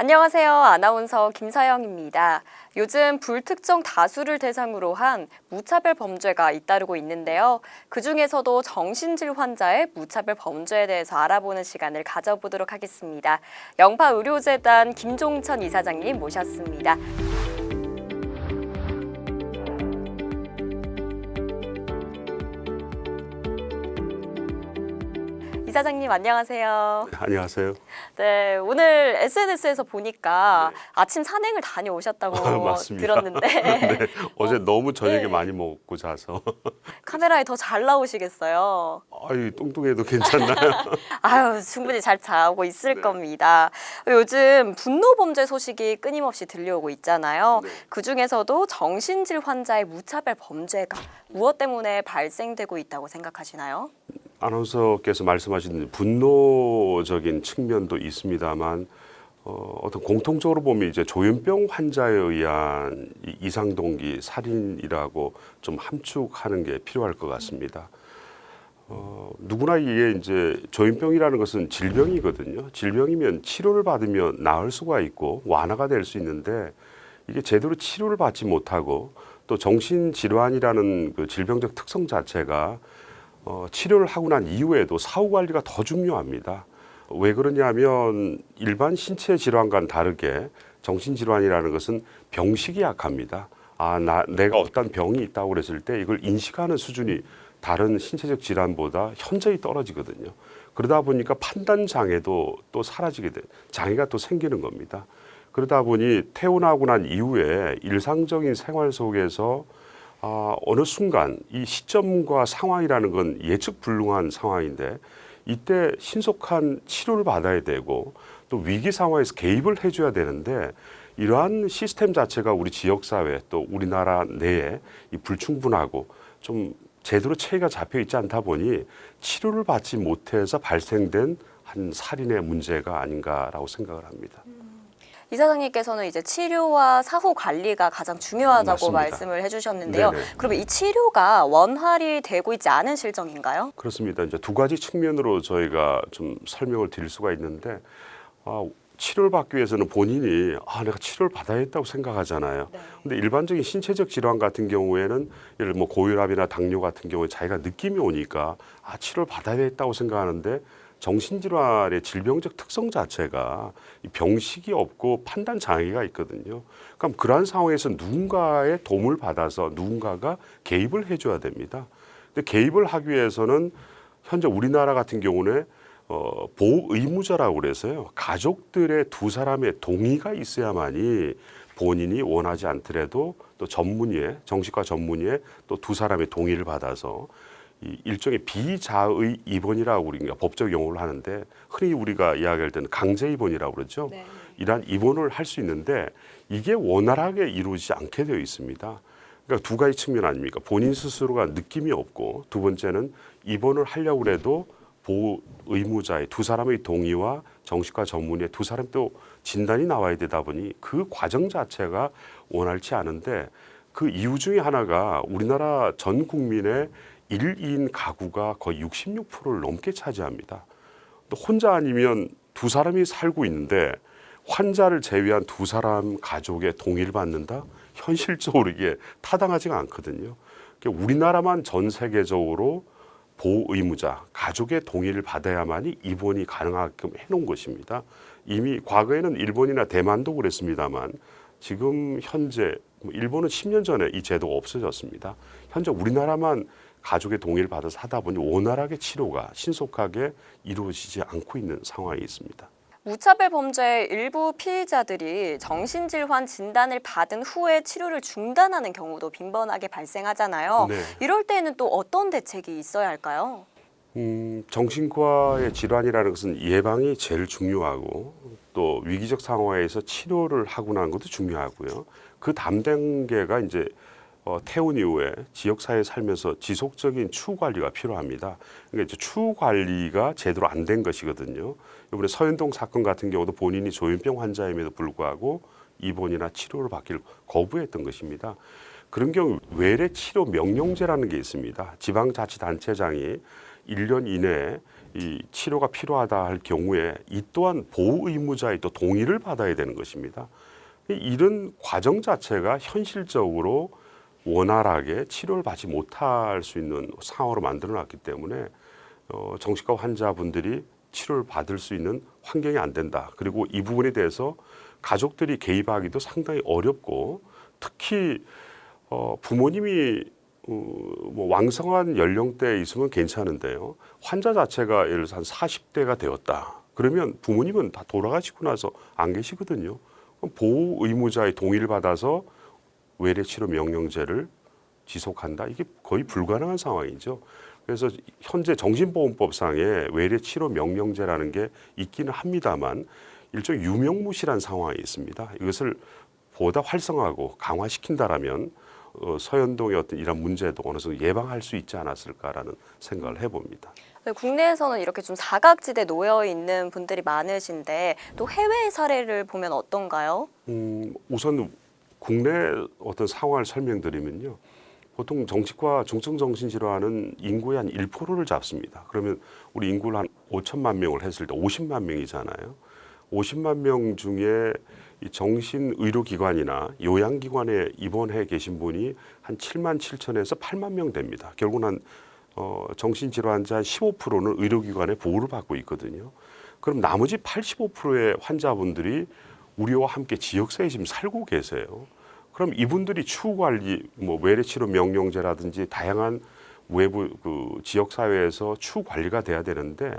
안녕하세요. 아나운서 김사영입니다. 요즘 불특정 다수를 대상으로 한 무차별 범죄가 잇따르고 있는데요. 그중에서도 정신질 환자의 무차별 범죄에 대해서 알아보는 시간을 가져보도록 하겠습니다. 영파의료재단 김종천 이사장님 모셨습니다. 이사장님 안녕하세요. 안녕하세요. 네, 오늘 SNS에서 보니까 네. 아침 산행을 다녀오셨다고 맞습니다. 들었는데 네, 어제 너무 저녁에 네. 많이 먹고 자서 카메라에 더 잘 나오시겠어요. 아유 뚱뚱해도 괜찮나요? 아유, 충분히 잘 자고 있을 네. 겁니다. 요즘 분노 범죄 소식이 끊임없이 들려오고 있잖아요. 네. 그중에서도 정신질 환자의 무차별 범죄가 무엇 때문에 발생되고 있다고 생각하시나요? 아나운서께서 말씀하신 분노적인 측면도 있습니다만 어떤 공통적으로 보면 이제 조현병 환자에 의한 이 이상동기 살인이라고 좀 함축하는 게 필요할 것 같습니다. 누구나 이게 이제 조현병이라는 것은 질병이거든요. 질병이면 치료를 받으면 나을 수가 있고 완화가 될 수 있는데 이게 제대로 치료를 받지 못하고 또 정신질환이라는 그 질병적 특성 자체가 치료를 하고 난 이후에도 사후 관리가 더 중요합니다. 왜 그러냐면 일반 신체 질환과는 다르게 정신질환이라는 것은 병식이 약합니다. 내가 어떤 병이 있다고 그랬을 때 이걸 인식하는 수준이 다른 신체적 질환보다 현저히 떨어지거든요. 그러다 보니까 판단 장애도 또 사라지게 돼, 장애가 또 생기는 겁니다. 그러다 보니 태어나고 난 이후에 일상적인 생활 속에서 어느 순간 이 시점과 상황이라는 건 예측 불능한 상황인데 이때 신속한 치료를 받아야 되고 또 위기 상황에서 개입을 해줘야 되는데 이러한 시스템 자체가 우리 지역사회 또 우리나라 내에 이 불충분하고 좀 제대로 체계가 잡혀 있지 않다 보니 치료를 받지 못해서 발생된 한 살인의 문제가 아닌가라고 생각을 합니다. 이사장님께서는 이제 치료와 사후 관리가 가장 중요하다고 맞습니다. 말씀을 해주셨는데요. 네네. 그러면 이 치료가 원활히 되고 있지 않은 실정인가요? 그렇습니다. 이제 두 가지 측면으로 저희가 좀 설명을 드릴 수가 있는데 치료를 받기 위해서는 본인이 내가 치료를 받아야 했다고 생각하잖아요. 네. 근데 일반적인 신체적 질환 같은 경우에는 예를 들어 고혈압이나 당뇨 같은 경우에 자기가 느낌이 오니까 치료를 받아야 했다고 생각하는데 정신질환의 질병적 특성 자체가 병식이 없고 판단 장애가 있거든요. 그럼 그러한 상황에서 누군가의 도움을 받아서 누군가가 개입을 해줘야 됩니다. 근데 개입을 하기 위해서는 현재 우리나라 같은 경우는 보호 의무자라고 그래서요. 가족들의 두 사람의 동의가 있어야만이 본인이 원하지 않더라도 또 전문의의 정신과 전문의의 또 두 사람의 동의를 받아서 이 일종의 비자의 입원이라고 우리가 법적 용어를 하는데 흔히 우리가 이야기할 때는 강제 입원이라고 그러죠. 네. 이러한 입원을 할 수 있는데 이게 원활하게 이루어지지 않게 되어 있습니다. 그러니까 두 가지 측면 아닙니까? 본인 스스로가 느낌이 없고 두 번째는 입원을 하려고 해도 보호 의무자의 두 사람의 동의와 정신과 전문의의 두 사람 또 진단이 나와야 되다 보니 그 과정 자체가 원활치 않은데 그 이유 중에 하나가 우리나라 전 국민의 1인 가구가 거의 66%를 넘게 차지합니다. 또 혼자 아니면 두 사람이 살고 있는데 환자를 제외한 두 사람 가족의 동의를 받는다? 현실적으로 이게 타당하지가 않거든요. 그러니까 우리나라만 전 세계적으로 보호 의무자, 가족의 동의를 받아야만이 입원이 가능하게끔 해놓은 것입니다. 이미 과거에는 일본이나 대만도 그랬습니다만 지금 현재 일본은 10년 전에 이 제도가 없어졌습니다. 현재 우리나라만 가족의 동의를 받아서 하다 보니 원활하게 치료가 신속하게 이루어지지 않고 있는 상황이 있습니다. 무차별 범죄의 일부 피의자들이 정신질환 진단을 받은 후에 치료를 중단하는 경우도 빈번하게 발생하잖아요. 네. 이럴 때는 또 어떤 대책이 있어야 할까요? 정신과의 질환이라는 것은 예방이 제일 중요하고 또 위기적 상황에서 치료를 하고 나는 것도 중요하고요. 그 다음 단계가 이제 퇴원 이후에 지역사회에 살면서 지속적인 추후 관리가 필요합니다. 그러니까 이제 추후 관리가 제대로 안 된 것이거든요. 이번에 서현동 사건 같은 경우도 본인이 조현병 환자임에도 불구하고 입원이나 치료를 받기를 거부했던 것입니다. 그런 경우 외래 치료 명령제라는 게 있습니다. 지방자치단체장이 1년 이내에 이 치료가 필요하다 할 경우에 이 또한 보호 의무자의 또 동의를 받아야 되는 것입니다. 이런 과정 자체가 현실적으로 원활하게 치료를 받지 못할 수 있는 상황으로 만들어놨기 때문에 정신과 환자분들이 치료를 받을 수 있는 환경이 안 된다. 그리고 이 부분에 대해서 가족들이 개입하기도 상당히 어렵고 특히 부모님이 뭐 왕성한 연령대에 있으면 괜찮은데요. 환자 자체가 예를 들어서 한 40대가 되었다. 그러면 부모님은 다 돌아가시고 나서 안 계시거든요. 그럼 보호 의무자의 동의를 받아서 외래 치료 명령제를 지속한다. 이게 거의 불가능한 상황이죠. 그래서 현재 정신보건법상에 외래 치료 명령제라는 게 있기는 합니다만 일종의 유명무실한 상황이 있습니다. 이것을 보다 활성화하고 강화시킨다라면 서현동의 어떤 이런 문제도 어느 정도 예방할 수 있지 않았을까라는 생각을 해봅니다. 네, 국내에서는 이렇게 좀 사각지대에 놓여 있는 분들이 많으신데 또 해외 사례를 보면 어떤가요? 우선 국내 어떤 상황을 설명드리면요. 보통 정신과 중증정신질환은 인구의 한 1%를 잡습니다. 그러면 우리 인구를 한 5천만 명을 했을 때 50만 명이잖아요. 50만 명 중에 이 정신의료기관이나 요양기관에 입원해 계신 분이 한 7만 7천에서 8만 명 됩니다. 결국은 한 정신질환자 한 15%는 의료기관의 보호를 받고 있거든요. 그럼 나머지 85%의 환자분들이 우리와 함께 지역사회에 지금 살고 계세요. 그럼 이분들이 추후관리, 뭐 외래치료 명령제라든지 다양한 외부 그 지역사회에서 추후관리가 돼야 되는데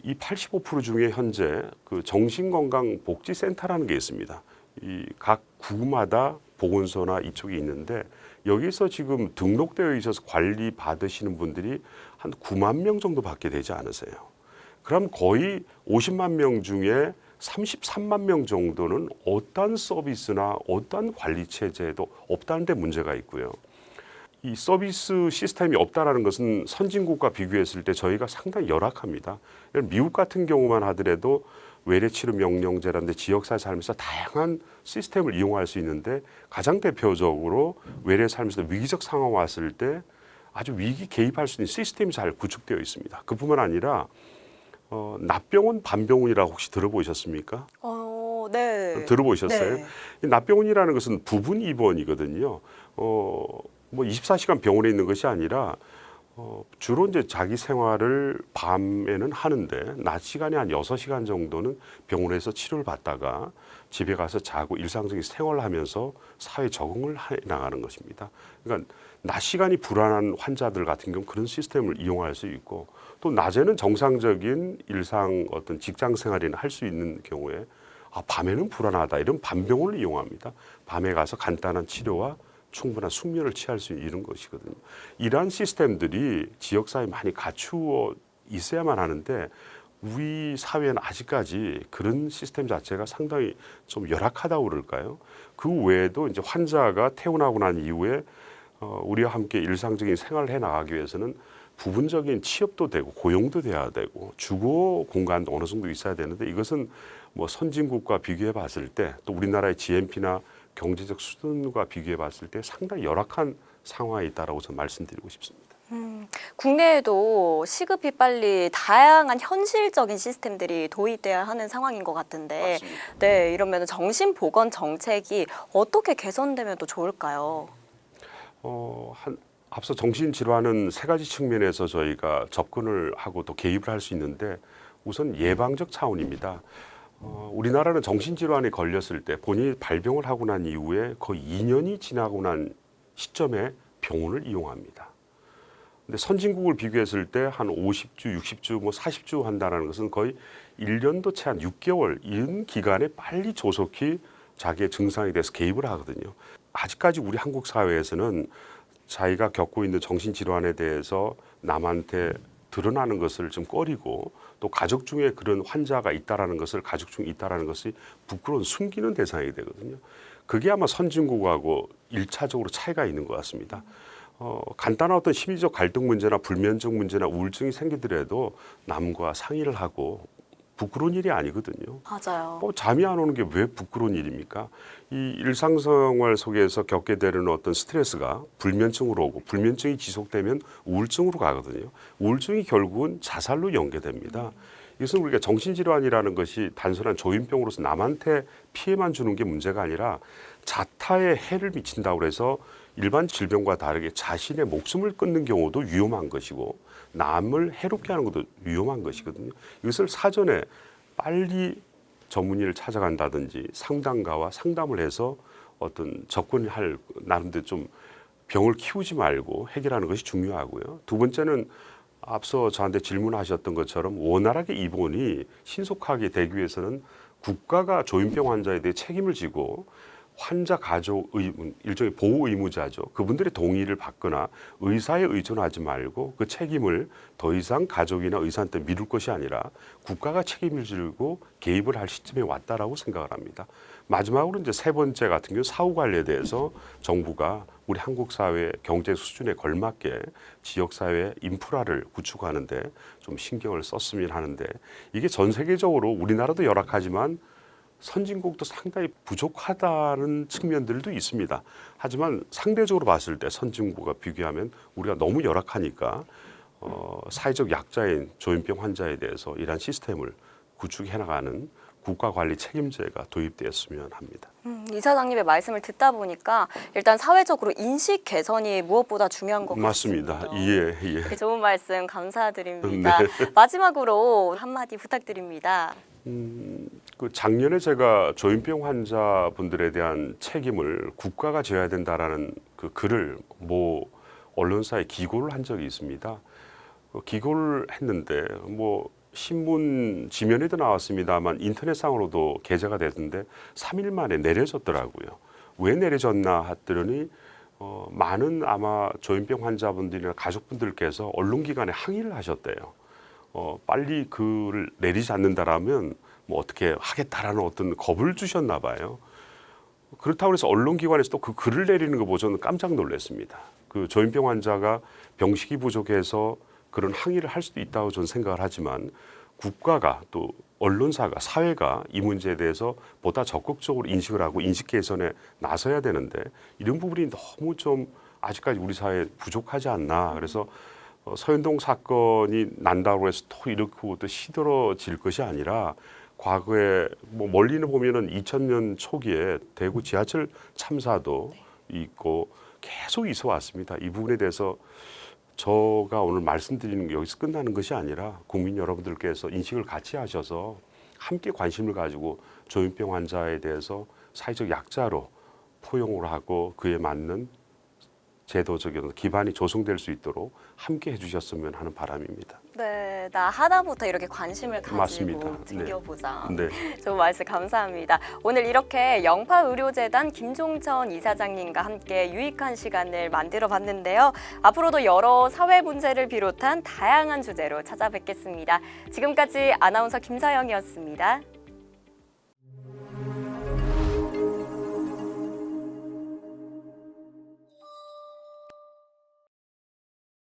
이 85% 중에 현재 그 정신건강복지센터라는 게 있습니다. 이 각 구마다 보건소나 이쪽이 있는데 여기서 지금 등록되어 있어서 관리 받으시는 분들이 한 9만 명 정도밖에 되지 않으세요. 그럼 거의 50만 명 중에 33만 명 정도는 어떠한 서비스나 어떠한 관리 체제도 없다는 데 문제가 있고요. 이 서비스 시스템이 없다라는 것은 선진국과 비교했을 때 저희가 상당히 열악합니다. 미국 같은 경우만 하더라도 외래치료 명령제라는데 지역사회 살면서 다양한 시스템을 이용할 수 있는데 가장 대표적으로 외래 살면서 위기적 상황 왔을 때 아주 위기 개입할 수 있는 시스템이 잘 구축되어 있습니다. 그뿐만 아니라 납병원, 반병원이라고 혹시 들어보셨습니까? 네. 들어보셨어요? 네. 이 납병원이라는 것은 부분 입원이거든요. 뭐 24시간 병원에 있는 것이 아니라 주로 이제 자기 생활을 밤에는 하는데 낮 시간에 한 6시간 정도는 병원에서 치료를 받다가 집에 가서 자고 일상적인 생활을 하면서 사회 적응을 해 나가는 것입니다. 그러니까 낮 시간이 불안한 환자들 같은 경우 그런 시스템을 이용할 수 있고 또 낮에는 정상적인 일상 어떤 직장 생활이나 할 수 있는 경우에 밤에는 불안하다 이런 밤병원을 이용합니다. 밤에 가서 간단한 치료와 충분한 숙면을 취할 수 있는 것이거든요. 이러한 시스템들이 지역사회에 많이 갖추어 있어야만 하는데 우리 사회는 아직까지 그런 시스템 자체가 상당히 좀 열악하다고 그럴까요? 그 외에도 이제 환자가 퇴원하고 난 이후에 우리와 함께 일상적인 생활을 해 나가기 위해서는 부분적인 취업도 되고 고용도 돼야 되고 주거 공간도 어느 정도 있어야 되는데 이것은 뭐 선진국과 비교해 봤을 때 또 우리나라의 GNP나 경제적 수준과 비교해 봤을 때 상당히 열악한 상황에 있다라고 저는 말씀드리고 싶습니다. 국내에도 시급히 빨리 다양한 현실적인 시스템들이 도입돼야 하는 상황인 것 같은데, 맞습니다. 네, 이러면 정신보건 정책이 어떻게 개선되면 또 좋을까요? 앞서 정신질환은 세 가지 측면에서 저희가 접근을 하고 또 개입을 할 수 있는데 우선 예방적 차원입니다. 우리나라는 정신질환에 걸렸을 때 본인이 발병을 하고 난 이후에 거의 2년이 지나고 난 시점에 병원을 이용합니다. 근데 선진국을 비교했을 때 한 50주, 60주, 뭐 40주 한다는 것은 거의 1년도 채 한 6개월 이런 기간에 빨리 조속히 자기의 증상에 대해서 개입을 하거든요. 아직까지 우리 한국 사회에서는 자기가 겪고 있는 정신질환에 대해서 남한테 드러나는 것을 좀 꺼리고 또 가족 중에 그런 환자가 있다라는 것을 가족 중에 있다라는 것이 부끄러운 숨기는 대상이 되거든요. 그게 아마 선진국하고 1차적으로 차이가 있는 것 같습니다. 간단한 어떤 심리적 갈등 문제나 불면증 문제나 우울증이 생기더라도 남과 상의를 하고 부끄러운 일이 아니거든요. 맞아요. 잠이 안 오는 게 왜 부끄러운 일입니까? 이 일상생활 속에서 겪게 되는 어떤 스트레스가 불면증으로 오고 불면증이 지속되면 우울증으로 가거든요. 우울증이 결국은 자살로 연계됩니다. 이것은 우리가 정신질환이라는 것이 단순한 조현병으로서 남한테 피해만 주는 게 문제가 아니라 자타에 해를 미친다고 해서 일반 질병과 다르게 자신의 목숨을 끊는 경우도 위험한 것이고 남을 해롭게 하는 것도 위험한 것이거든요. 이것을 사전에 빨리 전문의를 찾아간다든지 상담가와 상담을 해서 어떤 접근할 나름대로 좀 병을 키우지 말고 해결하는 것이 중요하고요. 두 번째는 앞서 저한테 질문하셨던 것처럼 원활하게 입원이 신속하게 되기 위해서는 국가가 조현병 환자에 대해 책임을 지고 환자 가족 일종의 보호 의무자죠. 그분들의 동의를 받거나 의사에 의존하지 말고 그 책임을 더 이상 가족이나 의사한테 미룰 것이 아니라 국가가 책임을 지고 개입을 할 시점에 왔다라고 생각을 합니다. 마지막으로 이제 세 번째 같은 경우 사후 관리에 대해서 정부가 우리 한국 사회 경제 수준에 걸맞게 지역 사회 인프라를 구축하는데 좀 신경을 썼으면 하는데 이게 전 세계적으로 우리나라도 열악하지만 선진국도 상당히 부족하다는 측면들도 있습니다. 하지만 상대적으로 봤을 때 선진국과 비교하면 우리가 너무 열악하니까 사회적 약자인 조현병 환자에 대해서 이러한 시스템을 구축해 나가는 국가관리 책임제가 도입되었으면 합니다. 이사장님의 말씀을 듣다 보니까 일단 사회적으로 인식 개선이 무엇보다 중요한 것 맞습니다. 같습니다. 예. 네, 좋은 말씀 감사드립니다. 네. 마지막으로 한마디 부탁드립니다. 그 작년에 제가 조현병 환자분들에 대한 책임을 국가가 져야 된다라는 그 글을 모 언론사에 기고를 한 적이 있습니다. 기고를 했는데 신문 지면에도 나왔습니다만 인터넷상으로도 게재가 됐는데 3일 만에 내려졌더라고요. 왜 내려졌나 했더니 많은 아마 조현병 환자분들이나 가족분들께서 언론기관에 항의를 하셨대요. 빨리 글을 내리지 않는다라면 어떻게 하겠다라는 어떤 겁을 주셨나 봐요. 그렇다고 해서 언론기관에서 또 그 글을 내리는 거 보고 저는 깜짝 놀랐습니다. 그 조현병 환자가 병식이 부족해서 그런 항의를 할 수도 있다고 저는 생각을 하지만 국가가 또 언론사가 사회가 이 문제에 대해서 보다 적극적으로 인식을 하고 인식 개선에 나서야 되는데 이런 부분이 너무 좀 아직까지 우리 사회에 부족하지 않나. 그래서 서현동 사건이 난다고 해서 또 이렇게 또 시들어질 것이 아니라 과거에 멀리는 보면은 2000년 초기에 대구 지하철 참사도 있고 계속 있어 왔습니다. 이 부분에 대해서 제가 오늘 말씀드리는 게 여기서 끝나는 것이 아니라 국민 여러분들께서 인식을 같이 하셔서 함께 관심을 가지고 조현병 환자에 대해서 사회적 약자로 포용을 하고 그에 맞는 제도적인 기반이 조성될 수 있도록 함께 해주셨으면 하는 바람입니다. 네, 나 하나부터 이렇게 관심을 가지고 맞습니다. 챙겨보자. 네. 좋은 말씀 감사합니다. 오늘 이렇게 영파의료재단 김종천 이사장님과 함께 유익한 시간을 만들어 봤는데요. 앞으로도 여러 사회 문제를 비롯한 다양한 주제로 찾아뵙겠습니다. 지금까지 아나운서 김사영이었습니다.